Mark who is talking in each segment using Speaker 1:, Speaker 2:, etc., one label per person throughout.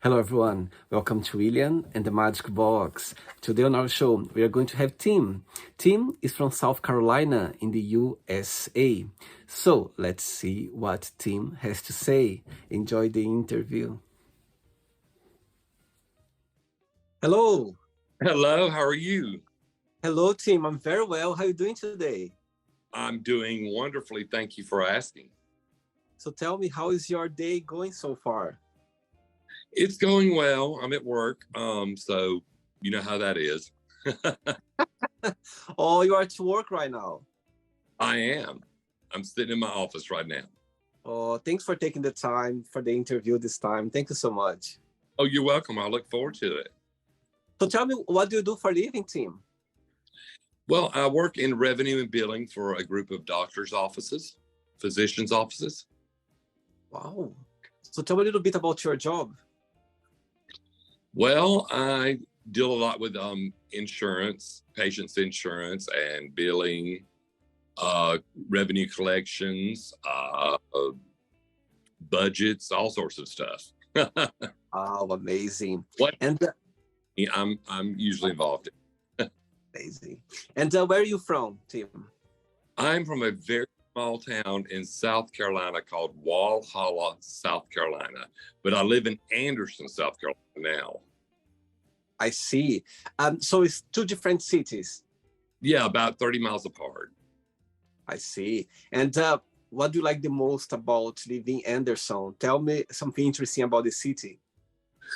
Speaker 1: Hello, everyone. Welcome to William and the Magic Box. Today on our show, we are going to have Tim. Tim is from South Carolina in the USA. So let's see what Tim has to say. Enjoy the interview. Hello.
Speaker 2: Hello, how are you?
Speaker 1: Hello, Tim. I'm very well. How are you doing today?
Speaker 2: I'm doing wonderfully. Thank you for asking.
Speaker 1: So tell me, how is your day going so far?
Speaker 2: It's going well. I'm at work, so you know how that is.
Speaker 1: Oh, you are at work right now.
Speaker 2: I am. I'm sitting in my office right now.
Speaker 1: Oh, thanks for taking the time for the interview this time. Thank you so much.
Speaker 2: Oh, you're welcome. I look forward to it.
Speaker 1: So tell me, what do you do for a living, Tim?
Speaker 2: Well, I work in revenue and billing for a group of doctors' offices, physicians' offices.
Speaker 1: Wow. So tell me a little bit about your job.
Speaker 2: Well, I deal a lot with insurance, patients' insurance and billing, revenue collections, budgets, all sorts of stuff.
Speaker 1: Oh, amazing.
Speaker 2: What
Speaker 1: And
Speaker 2: I'm usually involved in.
Speaker 1: amazing. And where are you from, Tim?
Speaker 2: I'm from a very small town in South Carolina called Walhalla, South Carolina, but I live in Anderson, South Carolina now.
Speaker 1: I see. So it's two different cities.
Speaker 2: Yeah, about 30 miles apart.
Speaker 1: I see. And what do you like the most about living in Anderson? Tell me something interesting about the city.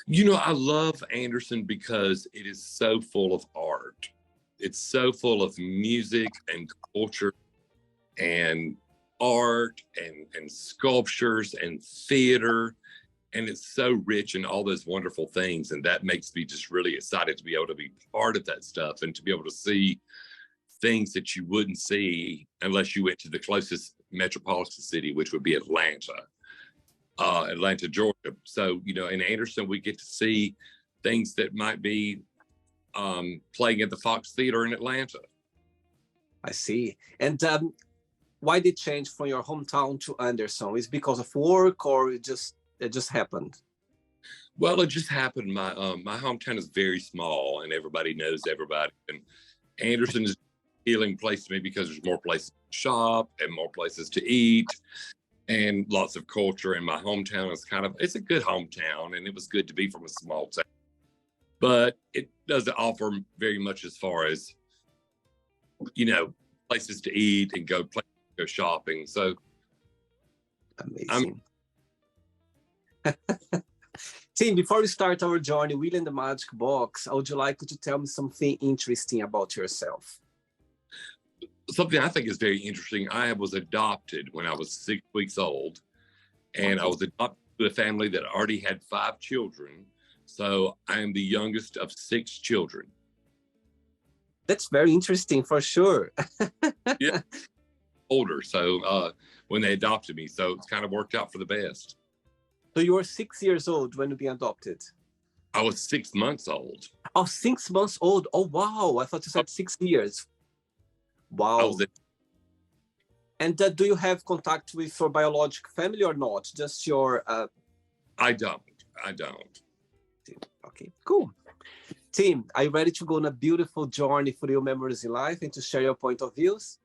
Speaker 2: You know, I love Anderson because it is so full of art. It's so full of music and culture and art and sculptures and theater. And it's so rich in all those wonderful things. And that makes me just really excited to be able to be part of that stuff and to be able to see things that you wouldn't see unless you went to the closest metropolitan city, which would be Atlanta, Georgia. So, you know, in Anderson, we get to see things that might be playing at the Fox Theater in Atlanta.
Speaker 1: I see. And why did change from your hometown to Anderson? Is it because of work or it just happened?
Speaker 2: Well, it just happened. My hometown is very small and everybody knows everybody. And Anderson is a healing place to me because there's more places to shop and more places to eat and lots of culture. And my hometown is it's a good hometown, and it was good to be from a small town. But it doesn't offer very much as far as, you know, places to eat and go shopping. So
Speaker 1: amazing. Tim, before we start our journey, Will in the Magic Box, would you like to tell me something interesting about yourself?
Speaker 2: Something I think is very interesting. I was adopted when I was 6 weeks old, and I was adopted to a family that already had 5 children. So I am the youngest of 6 children.
Speaker 1: That's very interesting for sure.
Speaker 2: Yeah, older. So when they adopted me, so it's kind of worked out for the best.
Speaker 1: So you were 6 years old when you being adopted?
Speaker 2: I was 6 months old.
Speaker 1: Oh, 6 months old. Oh, wow. I thought you said 6 years. Wow. And do you have contact with your biological family or not? Just your...
Speaker 2: I don't.
Speaker 1: Okay, cool. Tim, are you ready to go on a beautiful journey for your memories in life and to share your point of views?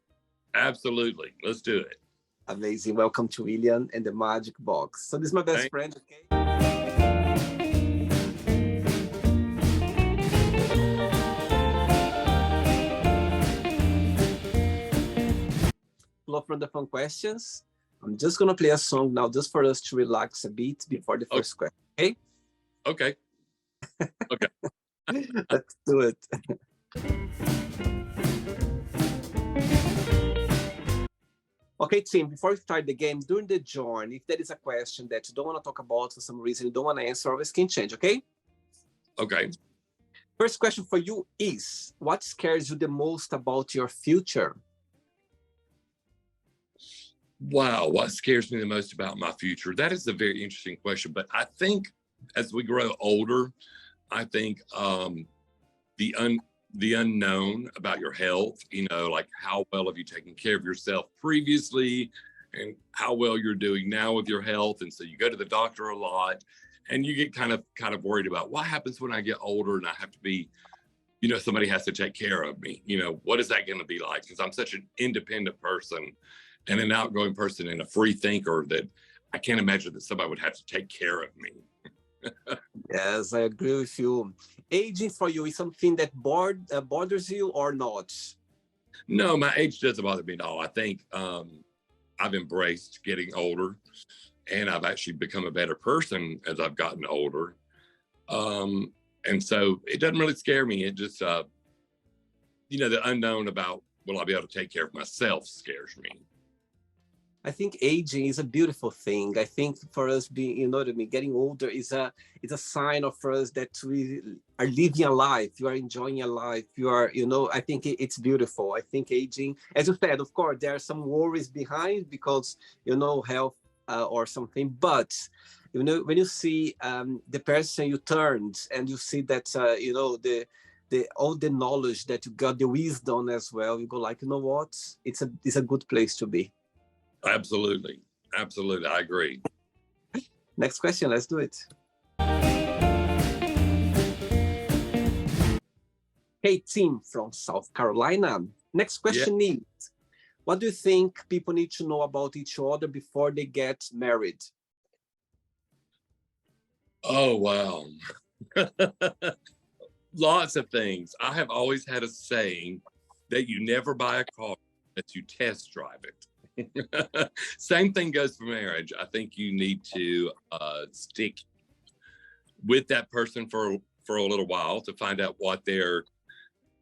Speaker 2: Absolutely. Let's do it.
Speaker 1: Amazing. Welcome to William and the Magic Box. So this is my best friend, okay? Full of the fun questions. I'm just going to play a song now just for us to relax a bit before the first question, okay?
Speaker 2: Okay. Okay.
Speaker 1: Let's do it. Okay, Tim, before we start the game, during the journey, if there is a question that you don't want to talk about for some reason, you don't want to answer, always can change, okay?
Speaker 2: Okay.
Speaker 1: First question for you is, what scares you the most about your future?
Speaker 2: Wow, what scares me the most about my future? That is a very interesting question, but I think as we grow older, I think the unknown about your health, you know, like how well have you taken care of yourself previously and how well you're doing now with your health. And so you go to the doctor a lot. And you get kind of worried about what happens when I get older and I have to be, you know, somebody has to take care of me. You know, what is that going to be like? Because I'm such an independent person and an outgoing person and a free thinker that I can't imagine that somebody would have to take care of me.
Speaker 1: Yes, I agree with you. Aging for you is something that bothers you or not?
Speaker 2: No, my age doesn't bother me at all. I think I've embraced getting older, and I've actually become a better person as I've gotten older. And so it doesn't really scare me. It just, you know, the unknown about will I be able to take care of myself scares me.
Speaker 1: I think aging is a beautiful thing. I think for us being, you know what I mean, getting older is a sign of for us that we are living a life. You are enjoying a life. You are, you know, I think it's beautiful. I think aging, as you said, of course, there are some worries behind because, you know, health or something. But, you know, when you see the person you turned and you see that, you know, the all the knowledge that you got, the wisdom as well, you go like, you know what, it's a good place to be.
Speaker 2: Absolutely. Absolutely. I agree.
Speaker 1: Next question, let's do it. Hey, Tim from South Carolina. Next question is, what do you think people need to know about each other before they get married?
Speaker 2: Oh, wow. Lots of things. I have always had a saying that you never buy a car, that you test drive it. Same thing goes for marriage. I think you need to stick with that person for a little while to find out what their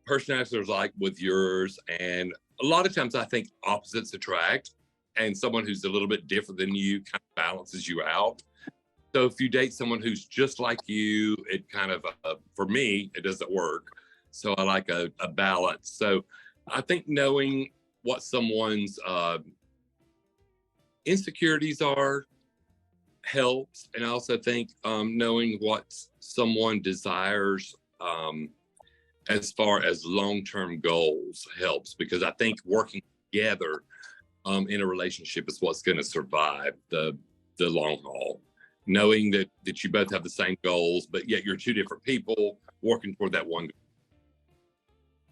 Speaker 2: personality is like with yours. And a lot of times I think opposites attract, and someone who's a little bit different than you kind of balances you out. So if you date someone who's just like you, it kind of, for me, it doesn't work. So I like a balance. So I think knowing what someone's insecurities are helps, and I also think knowing what someone desires as far as long-term goals helps, because I think working together in a relationship is what's going to survive the long haul. Knowing that you both have the same goals, but yet you're two different people working toward that one goal.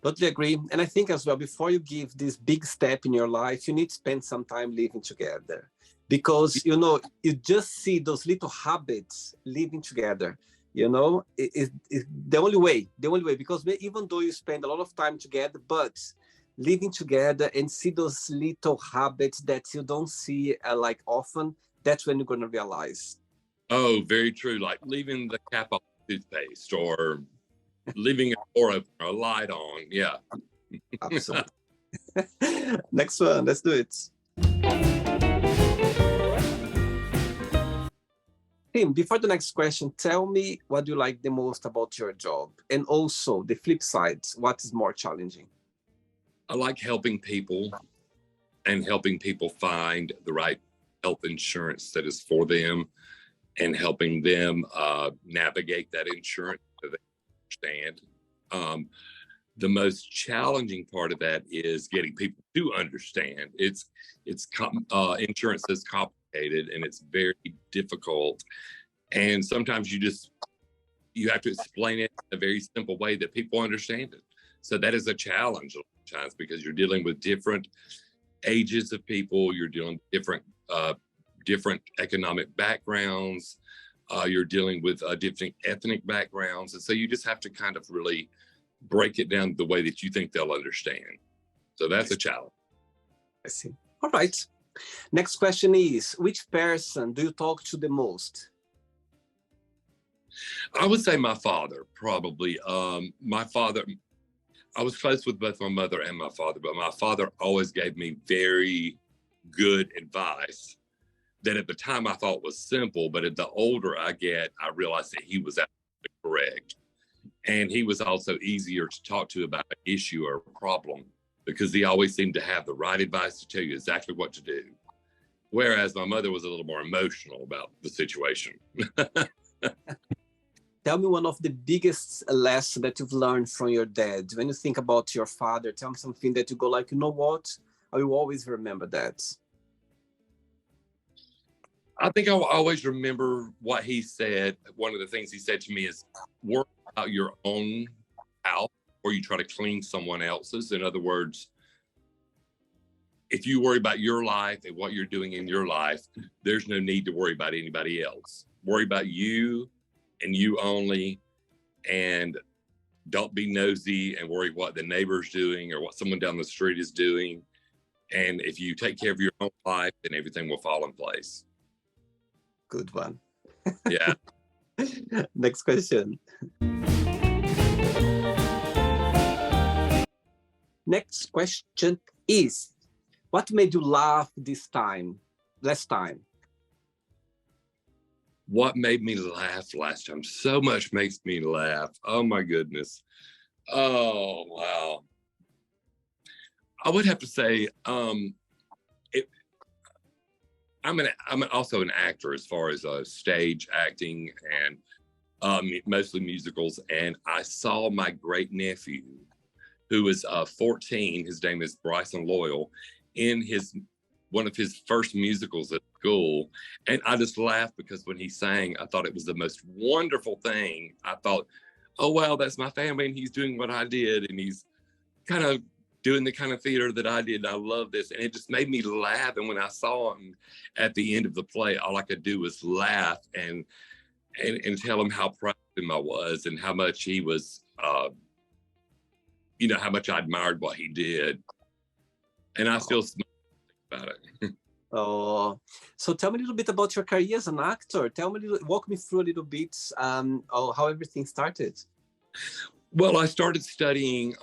Speaker 1: Totally agree. And I think as well, before you give this big step in your life, you need to spend some time living together. Because, you know, you just see those little habits living together. You know, it's the only way, because even though you spend a lot of time together, but living together and see those little habits that you don't see like often, that's when you're going to realize.
Speaker 2: Oh, very true. Like leaving the cap on toothpaste or leaving a door open or a light on. Yeah.
Speaker 1: Absolutely. Next one, let's do it. Tim, before the next question, tell me what you like the most about your job, and also the flip side, what is more challenging?
Speaker 2: I like helping people and helping people find the right health insurance that is for them, and helping them navigate that insurance so they understand. The most challenging part of that is getting people to understand. Insurance is complicated and it's very difficult. And sometimes you have to explain it in a very simple way that people understand it. So that is a challenge a lot of times, because you're dealing with different ages of people, you're dealing with different economic backgrounds, you're dealing with different ethnic backgrounds. And so you just have to kind of really break it down the way that you think they'll understand. So that's a challenge.
Speaker 1: I see. All right. Next question is, which person do you talk to the most?
Speaker 2: I would say my father, probably. My father, I was close with both my mother and my father, but my father always gave me very good advice that at the time I thought was simple, but the older I get, I realized that he was absolutely correct. And he was also easier to talk to about an issue or a problem, because he always seemed to have the right advice to tell you exactly what to do. Whereas my mother was a little more emotional about the situation.
Speaker 1: Tell me one of the biggest lessons that you've learned from your dad. When you think about your father, tell me something that you go like, you know what? I will always remember that.
Speaker 2: I think I'll always remember what he said. One of the things he said to me is worry about your own house or you try to clean someone else's. In other words, if you worry about your life and what you're doing in your life, there's no need to worry about anybody else. Worry about you and you only, and don't be nosy and worry what the neighbor's doing or what someone down the street is doing. And if you take care of your own life, then everything will fall in place.
Speaker 1: Good one.
Speaker 2: Yeah.
Speaker 1: Next question. Next question is, what made you laugh last time?
Speaker 2: What made me laugh last time? So much makes me laugh. Oh my goodness. Oh, wow. I would have to say, I'm also an actor as far as stage acting and mostly musicals. And I saw my great nephew, who was 14. His name is Bryson Loyal, in one of his first musicals at school. And I just laughed because when he sang, I thought it was the most wonderful thing. I thought, oh, wow, that's my family. And he's doing what I did. And he's kind of doing the kind of theater that I did. And I love this. And it just made me laugh. And when I saw him at the end of the play, all I could do was laugh and tell him how proud of him I was and how much he was, how much I admired what he did. And I still smile about it.
Speaker 1: Oh, so tell me a little bit about your career as an actor. Walk me through a little bit how everything started.
Speaker 2: Well, I started studying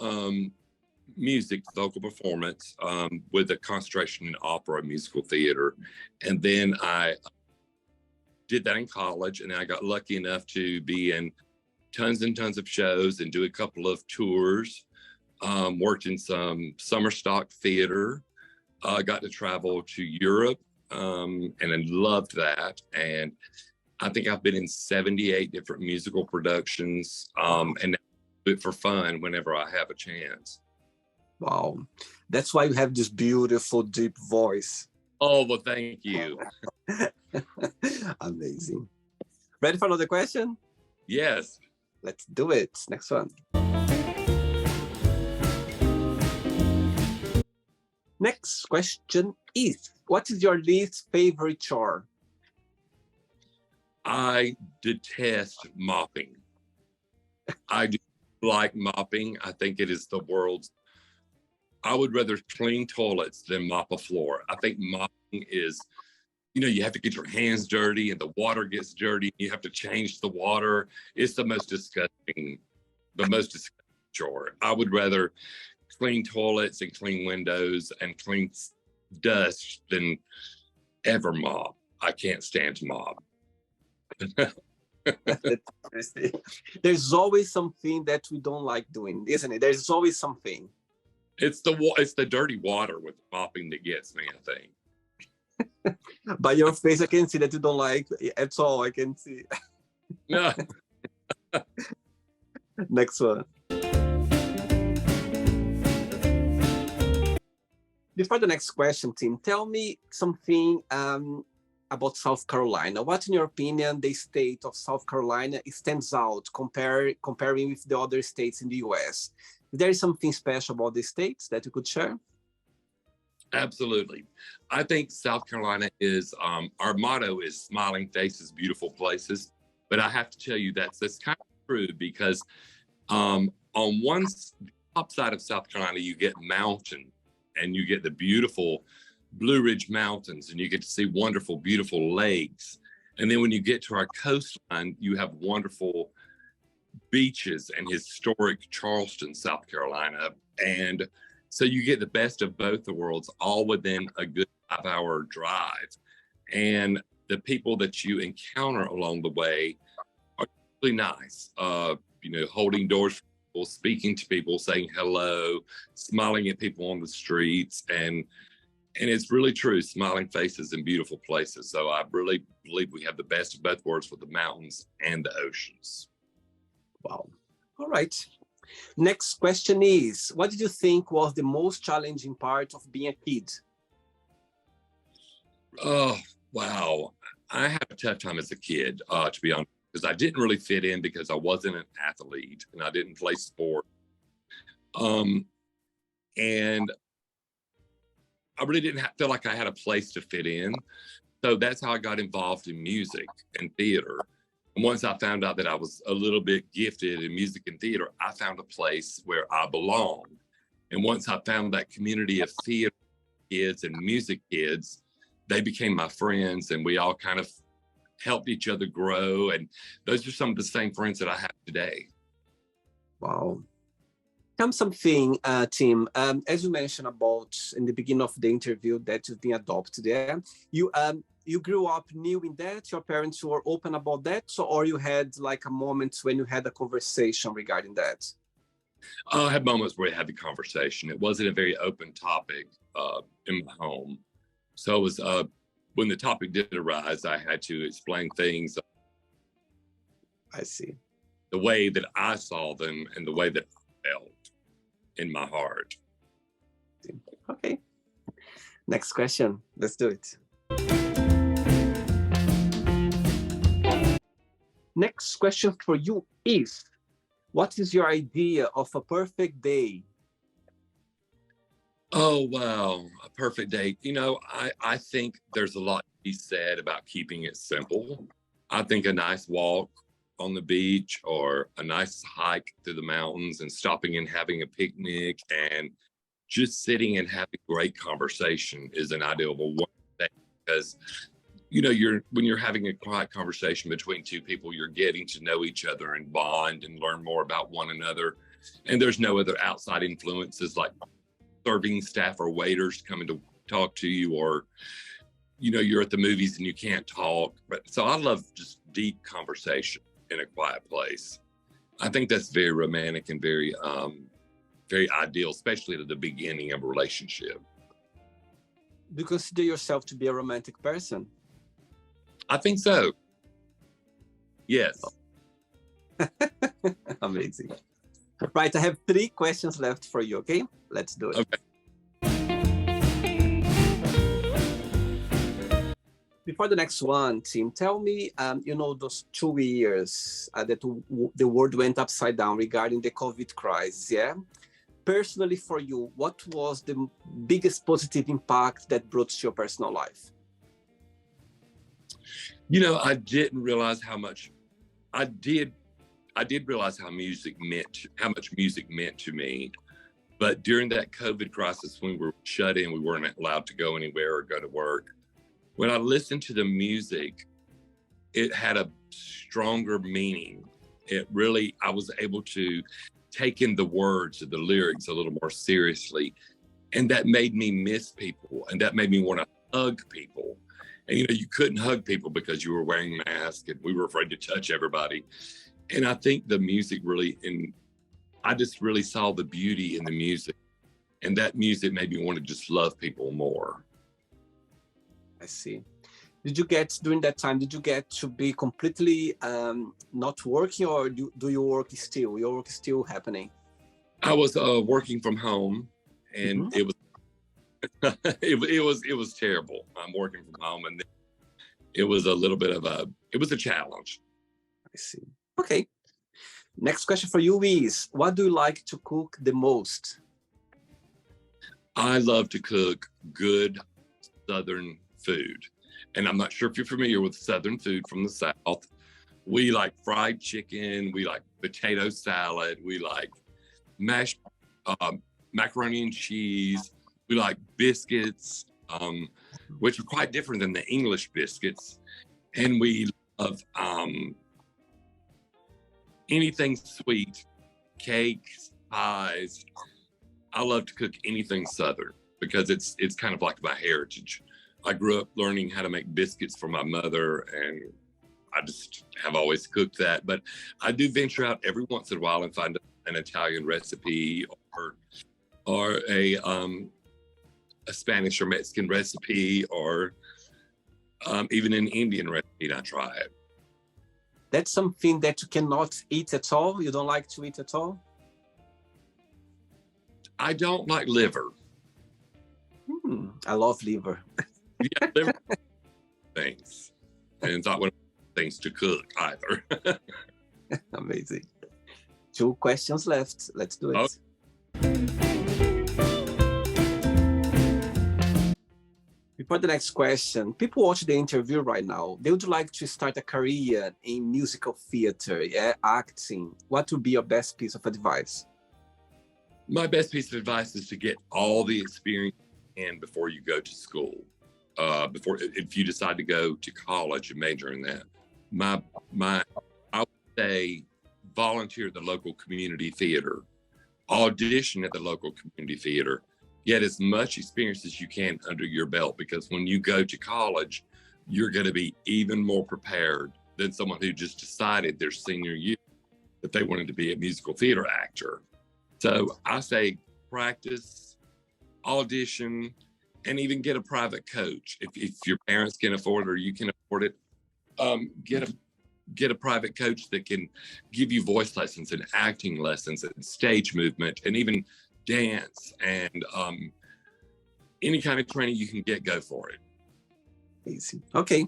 Speaker 2: music, vocal performance, with a concentration in opera and musical theater. And then I did that in college, and I got lucky enough to be in tons and tons of shows and do a couple of tours. Worked in some summer stock theater. Got to travel to Europe, and I loved that. And I think I've been in 78 different musical productions, and do it for fun whenever I have a chance.
Speaker 1: Wow, that's why you have this beautiful, deep voice.
Speaker 2: Oh, well, thank you.
Speaker 1: Amazing. Ready for another question?
Speaker 2: Yes.
Speaker 1: Let's do it. Next one. Next question is, what is your least favorite chore?
Speaker 2: I detest mopping. I do like mopping. I think it is the world's, I would rather clean toilets than mop a floor. I think mopping is, you have to get your hands dirty and the water gets dirty. You have to change the water. It's the most disgusting chore. I would rather clean toilets and clean windows and clean dust than ever mop. I can't stand to mop.
Speaker 1: There's always something that we don't like doing, isn't it? There's always something.
Speaker 2: It's the dirty water with mopping that gets me, I think.
Speaker 1: By your face, I can see that you don't like at all. I can see.
Speaker 2: No.
Speaker 1: Next one. Before the next question, Tim, tell me something about South Carolina. What, in your opinion, the state of South Carolina stands out comparing with the other states in the US? Is there something special about the states that you could share?
Speaker 2: Absolutely. I think South Carolina is, our motto is smiling faces, beautiful places. But I have to tell you that's kind of true because on one top side of South Carolina, you get mountain and you get the beautiful Blue Ridge Mountains and you get to see wonderful, beautiful lakes. And then when you get to our coastline, you have wonderful beaches and historic Charleston, South Carolina. And so you get the best of both the worlds, all within a good 5-hour drive. And the people that you encounter along the way are really nice, holding doors for people, speaking to people, saying hello, smiling at people on the streets. And it's really true, smiling faces and beautiful places. So I really believe we have the best of both worlds with the mountains and the oceans.
Speaker 1: Wow. All right. Next question is, what did you think was the most challenging part of being a kid?
Speaker 2: Oh, wow. I had a tough time as a kid, to be honest, because I didn't really fit in because I wasn't an athlete and I didn't play sport. Um, and I really didn't feel like I had a place to fit in. So that's how I got involved in music and theater. And once I found out that I was a little bit gifted in music and theater, I found a place where I belonged. And once I found that community of theater kids and music kids, they became my friends and we all kind of helped each other grow. And those are some of the same friends that I have today.
Speaker 1: Wow. Come something, Tim. As you mentioned about in the beginning of the interview that you've been adopted, yeah, you grew up new in that. Your parents were open about that, so, or you had like a moment when you had a conversation regarding that.
Speaker 2: I had moments where I had the conversation. It wasn't a very open topic in my home, so it was when the topic did arise, I had to explain things
Speaker 1: I see.
Speaker 2: the way that I saw them and the way that I felt in my heart.
Speaker 1: Okay. Next question. Let's do it. Next question for you is, what is your idea of a perfect day?
Speaker 2: Oh, wow. A perfect day. You know, I think there's a lot to be said about keeping it simple. I think a nice walk on the beach or a nice hike through the mountains and stopping and having a picnic and just sitting and having great conversation is an ideal one day because you know when you're having a quiet conversation between two people, you're getting to know each other and bond and learn more about one another, and there's no other outside influences like serving staff or waiters coming to talk to you, or you know you're at the movies and you can't talk. But so I love just deep conversation in a quiet place. I think that's very romantic and very ideal, especially at the beginning of a relationship.
Speaker 1: Do you consider yourself to be a romantic person?
Speaker 2: I think so. Yes.
Speaker 1: Amazing. Right, I have 3 questions left for you, okay? Let's do it.
Speaker 2: Okay.
Speaker 1: Before the next one, Tim, tell me, you know, those 2 years that the world went upside down regarding the COVID crisis, yeah? Personally for you, what was the biggest positive impact that brought to your personal life?
Speaker 2: You know, I didn't realize how much I did realize how much music meant to me. But during that COVID crisis, when we were shut in, we weren't allowed to go anywhere or go to work. When I listened to the music, it had a stronger meaning. I was able to take in the words of the lyrics a little more seriously. And that made me miss people. And that made me want to hug people. And, you know, you couldn't hug people because you were wearing masks and we were afraid to touch everybody. And I think the music I just really saw the beauty in the music. And that music made me want to just love people more.
Speaker 1: I see. During that time, did you get to be completely not working, or do you work still? Your work is still happening?
Speaker 2: I was working from home, and it was it was terrible. I'm working from home, and it was a little bit of a challenge.
Speaker 1: I see. Okay. Next question for you is, what do you like to cook the most?
Speaker 2: I love to cook good Southern food. And I'm not sure if you're familiar with Southern food from the South. We like fried chicken. We like potato salad. We like mashed macaroni and cheese. We like biscuits, which are quite different than the English biscuits. And we love anything sweet, cakes, pies. I love to cook anything Southern because it's kind of like my heritage. I grew up learning how to make biscuits for my mother, and I just have always cooked that. But I do venture out every once in a while and find an Italian recipe or a Spanish or Mexican recipe, or even an Indian recipe, and I try it.
Speaker 1: That's something that you cannot eat at all? You don't like to eat at all?
Speaker 2: I don't like liver.
Speaker 1: I love liver.
Speaker 2: Yeah, liver things. and it's not one of the things to cook either.
Speaker 1: Amazing. 2 questions left. Let's do it.
Speaker 2: Oh.
Speaker 1: Before the next question, people watching the interview right now, they would like to start a career in musical theater, acting. What would be your best piece of advice?
Speaker 2: My best piece of advice is to get all the experience you can before you go to school. If you decide to go to college and major in that, I would say volunteer at the local community theater, audition at the local community theater, get as much experience as you can under your belt, because when you go to college, you're going to be even more prepared than someone who just decided their senior year that they wanted to be a musical theater actor. So I say practice, audition, and even get a private coach. If your parents can afford it or you can afford it, get a private coach that can give you voice lessons and acting lessons and stage movement and even dance and any kind of training you can get, go for it.
Speaker 1: Easy. Okay.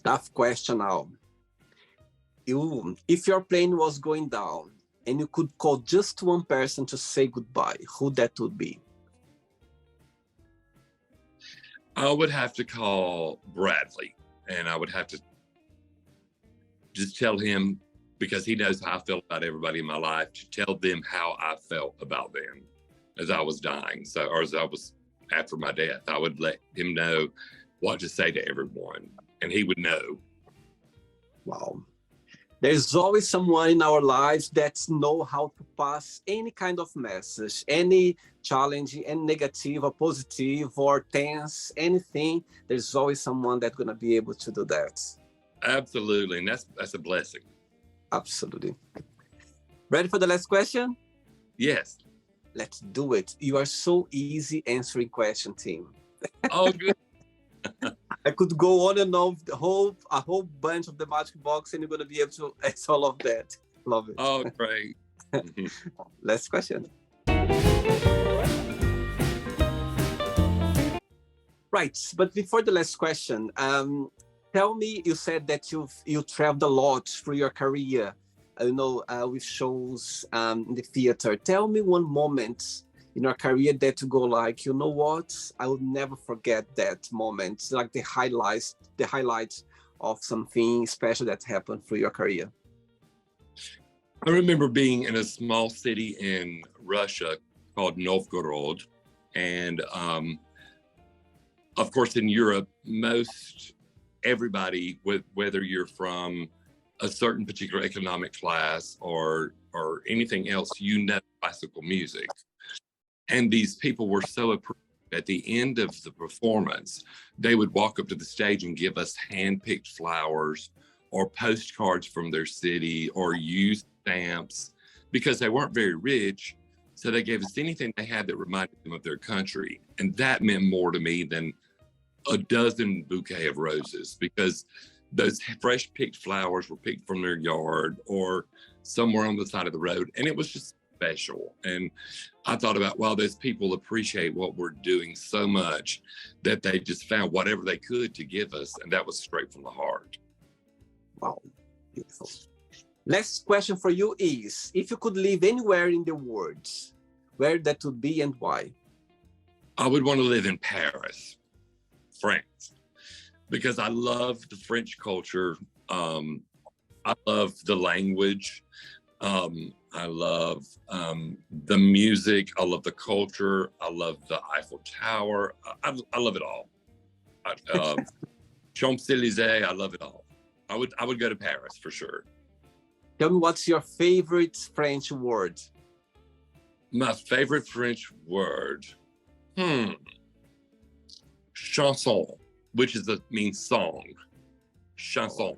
Speaker 1: Tough question now. If your plane was going down and you could call just one person to say goodbye, who that would be?
Speaker 2: I would have to call Bradley, and I would have to just tell him, because he knows how I feel about everybody in my life, to tell them how I felt about them as I was dying. Or as I was after my death, I would let him know what to say to everyone, and he would know.
Speaker 1: Wow. There's always someone in our lives that know how to pass any kind of message, any challenge, and negative or positive or tense, anything. There's always someone that's going to be able to do that.
Speaker 2: Absolutely. And that's a blessing.
Speaker 1: Absolutely. Ready for the last question?
Speaker 2: Yes.
Speaker 1: Let's do it. You are so easy answering question, Tim.
Speaker 2: Oh, good.
Speaker 1: I could go on and on a whole bunch of the magic box, and you're going to be able to answer all of that. Love it.
Speaker 2: Oh, great.
Speaker 1: Last question. Right, but before the last question, tell me, you said that you traveled a lot through your career, with shows in the theater. Tell me one moment in your career that you go like, you know what, I will never forget that moment, like the highlights of something special that happened through your career.
Speaker 2: I remember being in a small city in Russia called Novgorod. And of course, in Europe, most everybody, whether you're from a certain particular economic class or anything else, classical music. And these people were so approved. At the end of the performance, they would walk up to the stage and give us hand-picked flowers or postcards from their city or used stamps, because they weren't very rich. So they gave us anything they had that reminded them of their country. And that meant more to me than a dozen bouquet of roses, because those fresh picked flowers were picked from their yard or somewhere on the side of the road. And it was just special. And I thought about, wow, those people appreciate what we're doing so much that they just found whatever they could to give us. And that was straight from the heart.
Speaker 1: Wow, beautiful. Last question for you is, if you could live anywhere in the world, where that would be and why?
Speaker 2: I would want to live in Paris, France, because I love the French culture. I love the language. I love the music. I love the culture. I love the Eiffel Tower. I love it all. Champs-Élysées, I love it all. I would go to Paris for sure.
Speaker 1: Tell me, what's your favorite French word?
Speaker 2: My favorite French word, chanson, which means song. Chanson.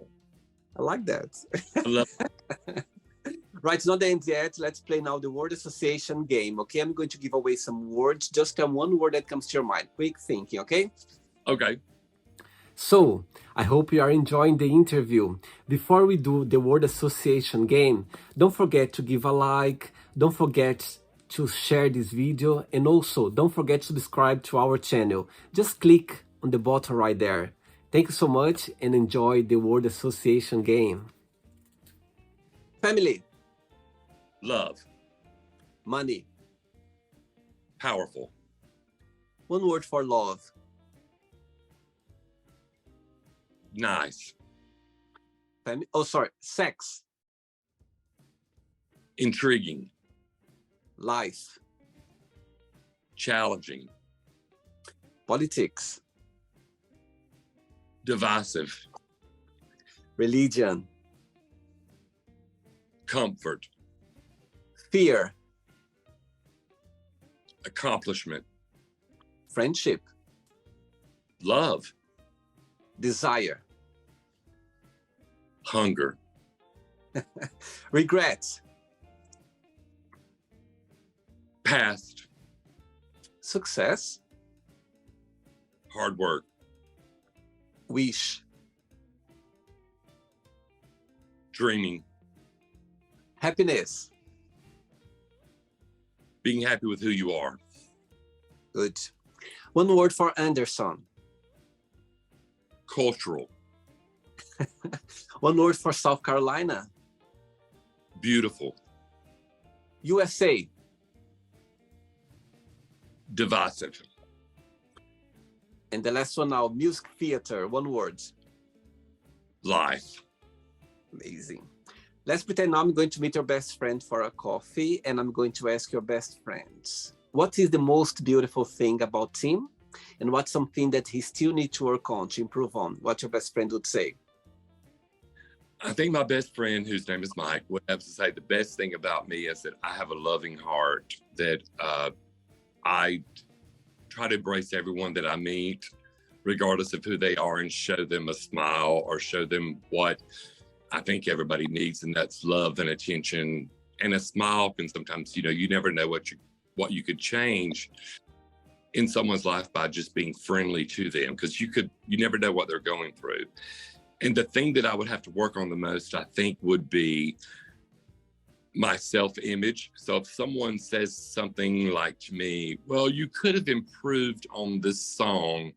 Speaker 1: I like that.
Speaker 2: I love
Speaker 1: Right, it's not the end yet. Let's play now the word association game, okay? I'm going to give away some words. Just tell one word that comes to your mind. Quick thinking, okay?
Speaker 2: Okay.
Speaker 1: So, I hope you are enjoying the interview. Before we do the word association game, don't forget to give a like, don't forget to share this video, and also don't forget to subscribe to our channel. Just click on the button right there. Thank you so much and enjoy the word association game. Family.
Speaker 2: Love.
Speaker 1: Money.
Speaker 2: Powerful.
Speaker 1: One word for love.
Speaker 2: Nice.
Speaker 1: Sex.
Speaker 2: Intriguing.
Speaker 1: Life.
Speaker 2: Challenging.
Speaker 1: Politics.
Speaker 2: Divisive.
Speaker 1: Religion.
Speaker 2: Comfort.
Speaker 1: Fear.
Speaker 2: Accomplishment.
Speaker 1: Friendship.
Speaker 2: Love.
Speaker 1: Desire.
Speaker 2: Hunger.
Speaker 1: Regret.
Speaker 2: Past.
Speaker 1: Success.
Speaker 2: Hard work.
Speaker 1: Wish.
Speaker 2: Dreaming.
Speaker 1: Happiness.
Speaker 2: Being happy with who you are.
Speaker 1: Good. One word for Anderson.
Speaker 2: Cultural.
Speaker 1: One word for South Carolina.
Speaker 2: Beautiful.
Speaker 1: USA.
Speaker 2: Divisive.
Speaker 1: And the last one now, music theater. One word.
Speaker 2: Life.
Speaker 1: Amazing. Let's pretend now I'm going to meet your best friend for a coffee and I'm going to ask your best friends, what is the most beautiful thing about Tim? And what's something that he still needs to work on, to improve on? What your best friend would say?
Speaker 2: I think my best friend, whose name is Mike, would have to say the best thing about me is that I have a loving heart, that I try to embrace everyone that I meet, regardless of who they are, and show them a smile or show them what I think everybody needs, and that's love and attention. And a smile can sometimes, you never know what you could change in someone's life by just being friendly to them, because you never know what they're going through. And the thing that I would have to work on the most, I think, would be my self-image. So if someone says something like to me, well, you could have improved on this song,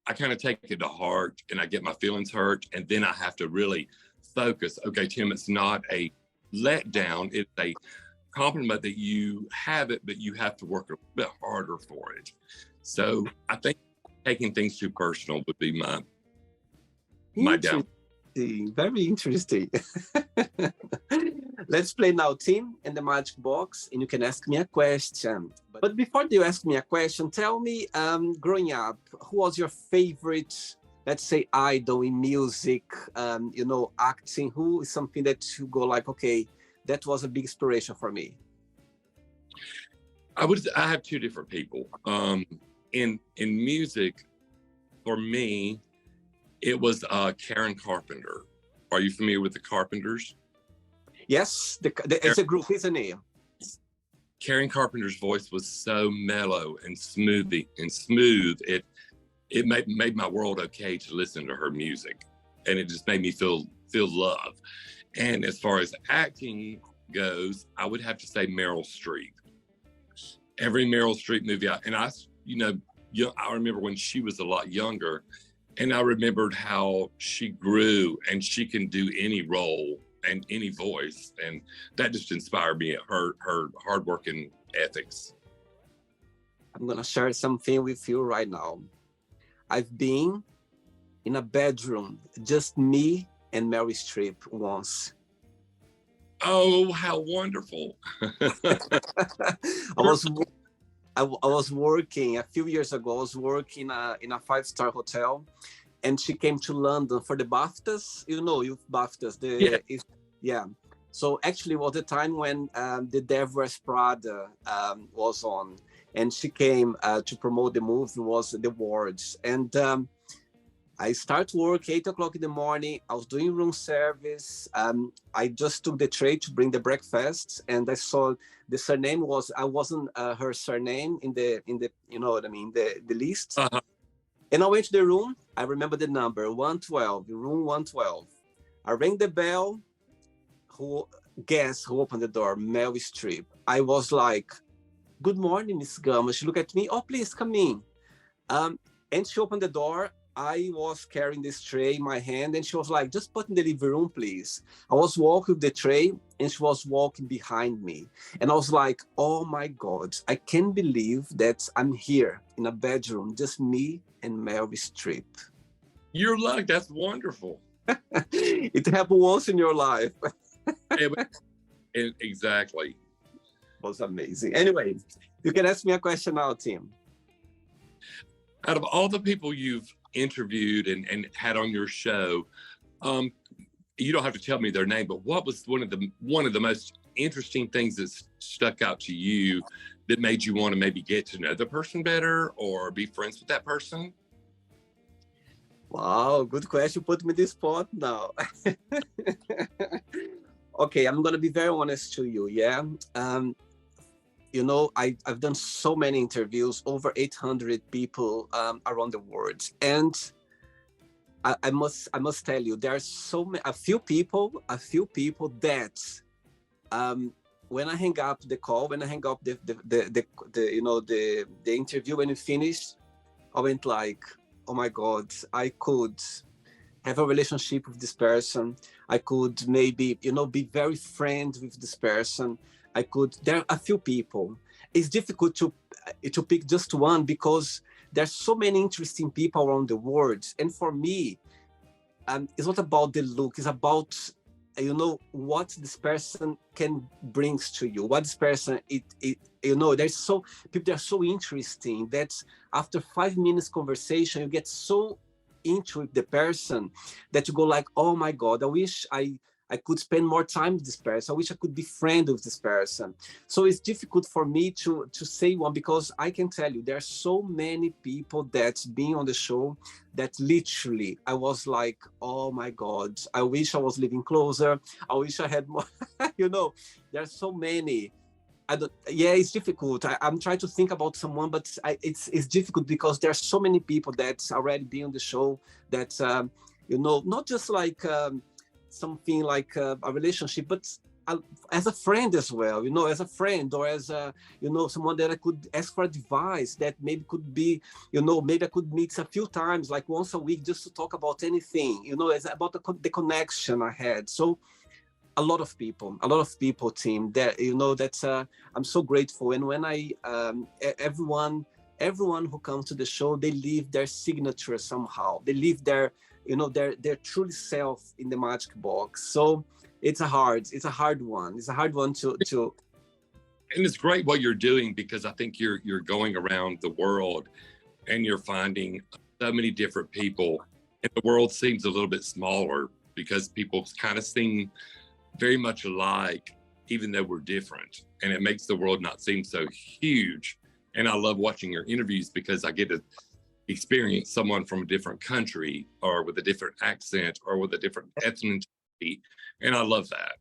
Speaker 2: I kind of take it to heart and I get my feelings hurt. And then I have to really focus. Okay, Tim, it's not a letdown. It's a compliment that you have it, but you have to work a bit harder for it. So I think taking things too personal would be my down.
Speaker 1: Very interesting. Let's play now, Tim, in the magic box, and you can ask me a question. But before you ask me a question, tell me, growing up, who was your favorite, let's say, idol in music, acting? Who is something that you go like, okay, that was a big inspiration for me?
Speaker 2: I have two different people. In music, for me, it was Karen Carpenter. Are you familiar with the Carpenters?
Speaker 1: Yes, it's a group, isn't it?
Speaker 2: Karen Carpenter's voice was so mellow and smooth. It made my world okay to listen to her music, and it just made me feel love. And as far as acting goes, I would have to say Meryl Streep. Every Meryl Streep movie, I remember when she was a lot younger. And I remembered how she grew, and she can do any role and any voice. And that just inspired me, her hard work and ethics.
Speaker 1: I'm going to share something with you right now. I've been in a bedroom, just me and Meryl Streep once.
Speaker 2: Oh, how wonderful.
Speaker 1: I was working a few years ago. I was working in a 5-star hotel, and she came to London for the BAFTAs. Youth BAFTAs. Yeah. So actually, it was the time when the Devil Wears Prada was on, and she came to promote the movie. Was the awards, and I start work 8 o'clock in the morning. I was doing room service. I just took the tray to bring the breakfast, and I saw the surname I wasn't her surname in the the list.
Speaker 2: Uh-huh.
Speaker 1: And I went to the room. I remember the number 112, room 112. I rang the bell. Guess who opened the door? Meryl Streep. I was like, "Good morning, Miss Gama." She looked at me. "Oh, please come in." And she opened the door. I was carrying this tray in my hand, and she was like, just put in the living room, please. I was walking with the tray, and she was walking behind me. And I was like, oh my God, I can't believe that I'm here in a bedroom, just me and Meryl Streep.
Speaker 2: Your luck. That's wonderful.
Speaker 1: It happened once in your life.
Speaker 2: Exactly.
Speaker 1: It was amazing. Anyway, you can ask me a question now, Tim.
Speaker 2: Out of all the people you've interviewed and had on your show, you don't have to tell me their name, but what was one of the most interesting things that stuck out to you that made you want to maybe get to know the person better or be friends with that person?
Speaker 1: Wow, good question. Put me this spot now. Okay, I'm gonna be very honest to you. Yeah, you know, I've done so many interviews, over 800 people around the world, and I must tell you, there are a few people that when I hang up the call, when I hang up the interview, when you finish, I went like, oh my God, I could have a relationship with this person. I could maybe, be very friends with this person. There are a few people. It's difficult to pick just one because there's so many interesting people around the world. And for me, it's not about the look, it's about, what this person can brings to you, what this person, there's so, people, they're so interesting that after 5 minutes conversation, you get so into the person that you go like, oh my God, I wish I could spend more time with this person. I wish I could be friends with this person. So it's difficult for me to say one, because I can tell you there are so many people that's been on the show that literally I was like, oh my God, I wish I was living closer. I wish I had more, there are so many. It's difficult. I'm trying to think about someone, but it's difficult because there are so many people that's already been on the show that, not just like something like a relationship, but as a friend as well, as a friend, or as someone that I could ask for advice, that maybe could be, maybe I could meet a few times, like once a week, just to talk about anything, it's about the connection I had. So a lot of people, Tim, that, that's I'm so grateful. And when everyone who comes to the show, they leave their signature somehow. They leave their truly self in the magic box. So it's a hard one. It's a hard one to.
Speaker 2: And it's great what you're doing, because I think you're going around the world and you're finding so many different people, and the world seems a little bit smaller because people kind of seem very much alike, even though we're different, and it makes the world not seem so huge. And I love watching your interviews because I get to experience someone from a different country, or with a different accent, or with a different ethnicity, and I love that.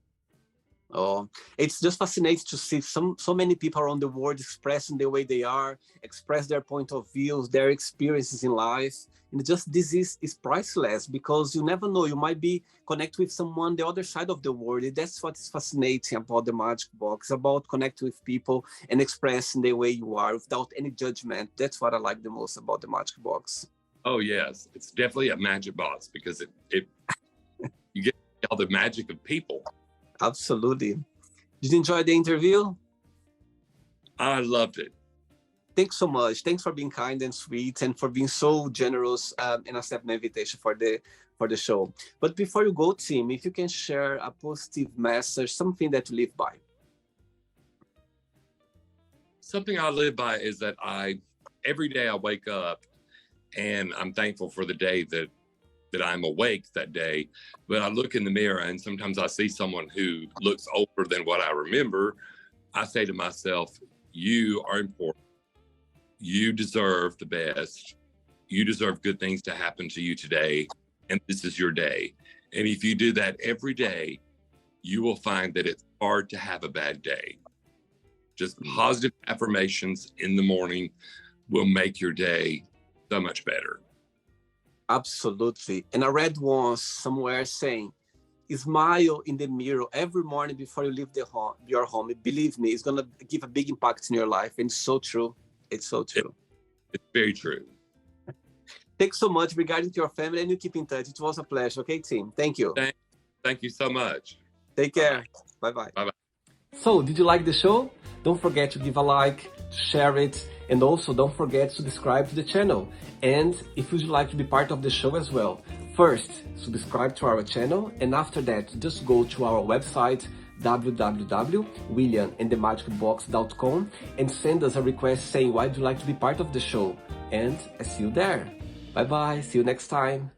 Speaker 1: Oh, it's just fascinating to see so many people around the world expressing the way they are, express their point of views, their experiences in life. And just this is priceless, because you never know, you might be connect with someone the other side of the world. And that's what's fascinating about the magic box, about connecting with people and expressing the way you are without any judgment. That's what I like the most about the magic box.
Speaker 2: Oh yes, it's definitely a magic box, because it you get all the magic of people.
Speaker 1: Absolutely. Did you enjoy the interview?
Speaker 2: I loved it.
Speaker 1: Thanks so much. Thanks for being kind and sweet, and for being so generous and accepting my invitation for the show. But before you go, Tim, if you can share a positive message, something that you live by.
Speaker 2: Something I live by is that every day I wake up and I'm thankful for the day that I'm awake that day. But I look in the mirror and sometimes I see someone who looks older than what I remember. I say to myself, you are important. You deserve the best. You deserve good things to happen to you today. And this is your day. And if you do that every day, you will find that it's hard to have a bad day. Just positive affirmations in the morning will make your day so much better.
Speaker 1: Absolutely. And I read once somewhere saying, smile in the mirror every morning before you leave your home. Believe me, it's going to give a big impact in your life. And it's so true. It's so true.
Speaker 2: It's very true.
Speaker 1: Thanks so much regarding to your family, and you keep in touch. It was a pleasure. Okay, Tim. Thank you.
Speaker 2: Thank you so much.
Speaker 1: Take care. Bye-bye.
Speaker 2: Bye-bye.
Speaker 1: So, did you like the show? Don't forget to give a like, share it, and also don't forget to subscribe to the channel. And if you'd like to be part of the show as well, first, subscribe to our channel, and after that, just go to our website, www.williamandthemagicbox.com, and send us a request saying why would you like to be part of the show. And I see you there. Bye-bye. See you next time.